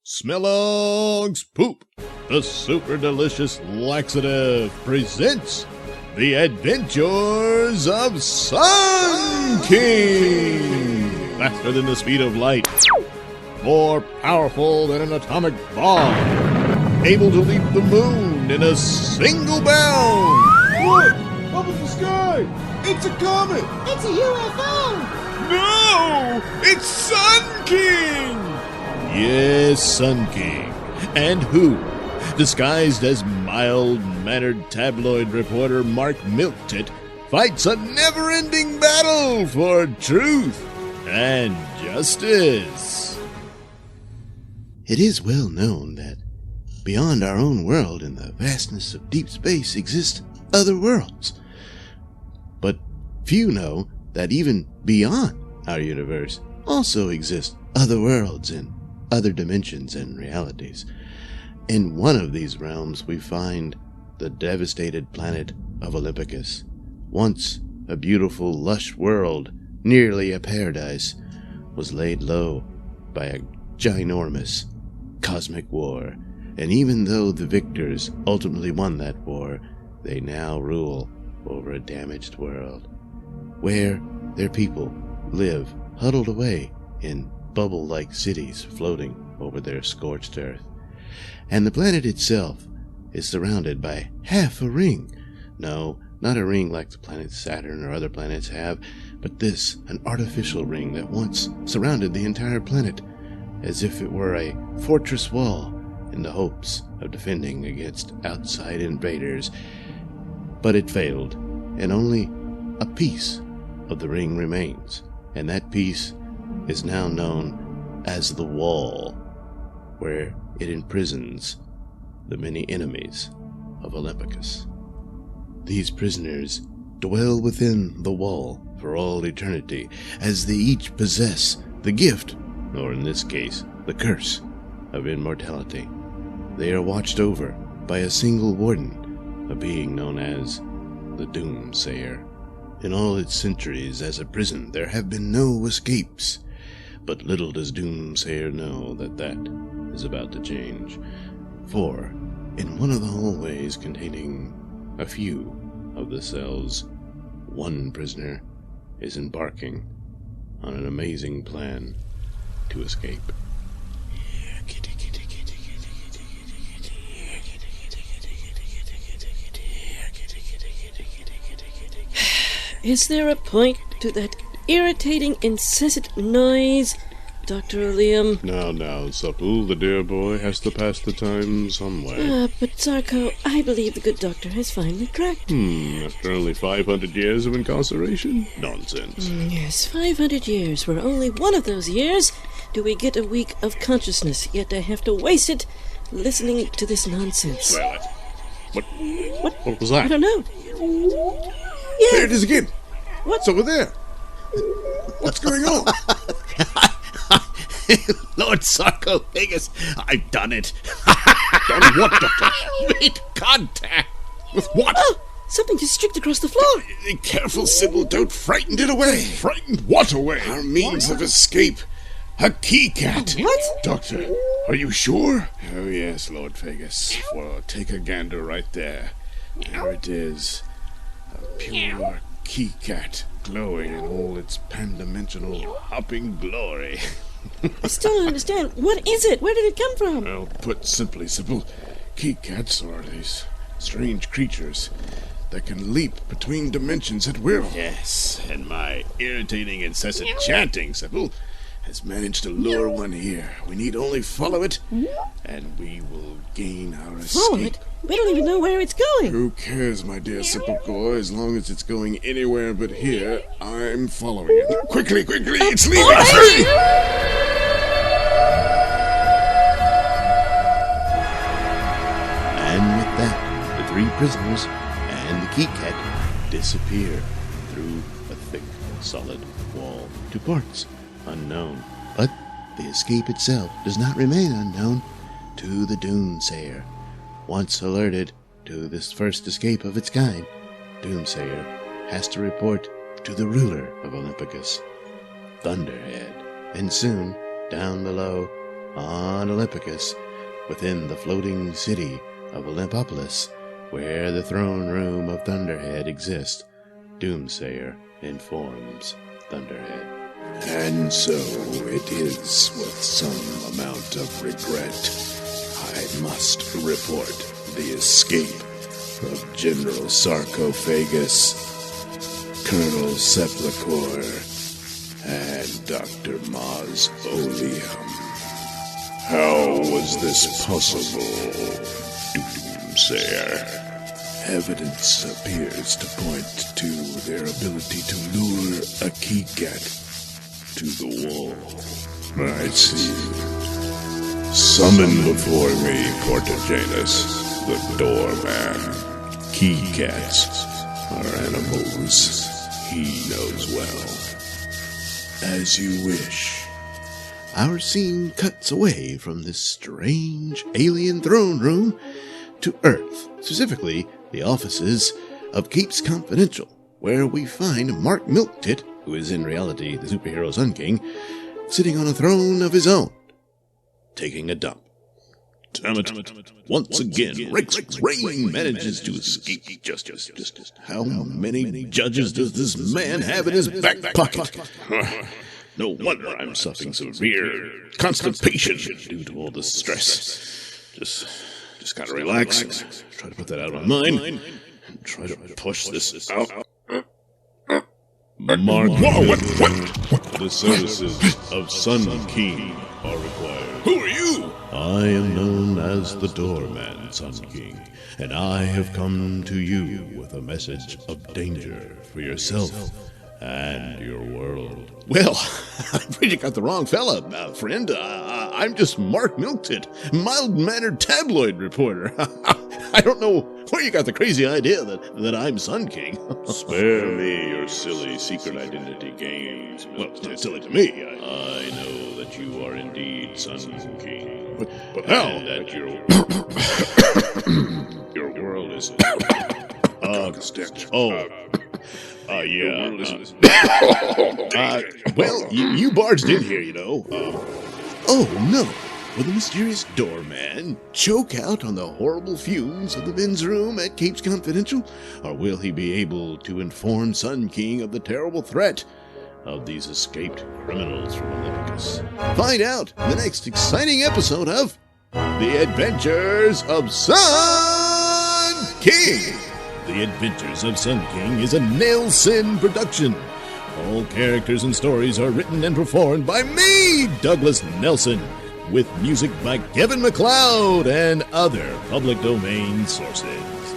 Smellog's Poop, the super delicious laxative, presents The Adventures of Sun King. Faster than the speed of light, more powerful than an atomic bomb, able to leap the moon in a single bound. Look! Up in the sky! It's a comet! It's a UFO! No! It's Sun King! Yes, Sun King. And who, disguised as mild-mannered tabloid reporter Mark Milktit, fights a never-ending battle for truth and justice. It is well known that beyond our own world in the vastness of deep space exist other worlds. But few know that even beyond our universe also exist other worlds and other dimensions and realities. In one of these realms we find the devastated planet of Olympicus, once a beautiful, lush world, nearly a paradise, was laid low by a ginormous cosmic war, and even though the victors ultimately won that war, they now rule over a damaged world, where their people live huddled away in bubble-like cities floating over their scorched earth. And the planet itself is surrounded by half a ring. No, not a ring like the planet Saturn or other planets have, but this, an artificial ring that once surrounded the entire planet, as if it were a fortress wall in the hopes of defending against outside invaders. But it failed, and only a piece of the ring remains, and that piece is now known as the Wall, where it imprisons the many enemies of Olympicus. These prisoners dwell within the Wall for all eternity, as they each possess the gift, or in this case, the curse, of immortality. They are watched over by a single warden, a being known as the Doomsayer. In all its centuries as a prison, there have been no escapes. But little does Doomsayer know that that is about to change. For, in one of the hallways containing a few of the cells, one prisoner is embarking on an amazing plan to escape. Is there a point to that irritating, incessant noise, Dr. Liam? Now, Supple, the dear boy has to pass the time somewhere. But Sarco, I believe the good doctor has finally cracked. After only 500 years of incarceration? Nonsense. Yes, 500 years, where only one of those years do we get a week of consciousness, yet I have to waste it listening to this nonsense. Well, what was that? I don't know. There Yeah, it is again! What's It's over there! What's going on? Lord Sarco, Phagus, I've done it. Done what, Doctor? Made contact. With what? Oh, something just streaked across the floor. Careful, Sybil, don't frighten it away. Frightened what away? Our means of escape. A key cat. What? Doctor, are you sure? Oh, yes, Lord Phagus. Well, take a gander right there. There it is. A pure key cat, glowing in all its pan-dimensional hopping glory. I still don't understand. What is it? Where did it come from? Well, put simply, Sybil, key cats are these strange creatures that can leap between dimensions at will. Yes, and my irritating, incessant chanting, Sybil, Has managed to lure one here. We need only follow it, and we will gain our escape. Follow it? We don't even know where it's going. Who cares, my dear Sepulchre, as long as it's going anywhere but here, I'm following it. Quickly, it's leaving! Hurry! And with that, the three prisoners and the key cat disappear through a thick, solid wall to parts unknown. But the escape itself does not remain unknown to the Doomsayer. Once alerted to this first escape of its kind, Doomsayer has to report to the ruler of Olympicus, Thunderhead. And soon, down below, on Olympicus, within the floating city of Olympopolis, where the throne room of Thunderhead exists, Doomsayer informs Thunderhead. And so it is with some amount of regret I must report the escape of General Sarco Phagus, Colonel Sepulchre, and Dr. Mausoleum. How was this possible, Doomsayer? Evidence appears to point to their ability to lure a keycat to the wall. I see. Summon before me Portagenus, the doorman. Keycats are animals he knows well. As you wish. Our scene cuts away from this strange alien throne room to Earth, specifically the offices of Keeps Confidential, where we find Mark Milktit, who is in reality the superhero Sun King, sitting on a throne of his own, taking a dump. Damn it. Once again, Rex Rain manages to escape justice. How many judges does this man have in his back pocket? No wonder I'm suffering severe constipation due to all this stress. Just gotta relax. Try to put that out of my mind. And try to push this out. Mark, the services of Sun King are required. Who are you? I am known as the Doorman, Sun King, and I have come to you with a message of danger for yourself and your world. Well, I afraid you got the wrong fella, friend. I'm just Mark Milktit, mild-mannered tabloid reporter. I don't know where you got the crazy idea that I'm Sun King. Spare me your silly secret identity games. Well, it's silly to me. I know that you are indeed Sun King. But how? And that your world is... well, you barged in here, you know. Oh no! Will the mysterious doorman choke out on the horrible fumes of the men's room at Keeps Confidential? Or will he be able to inform Sun King of the terrible threat of these escaped criminals from Olympicus? Find out in the next exciting episode of The Adventures of Sun King! The Adventures of Sun King is a Nailsin production. All characters and stories are written and performed by me, Douglas Nelson, with music by Kevin MacLeod and other public domain sources.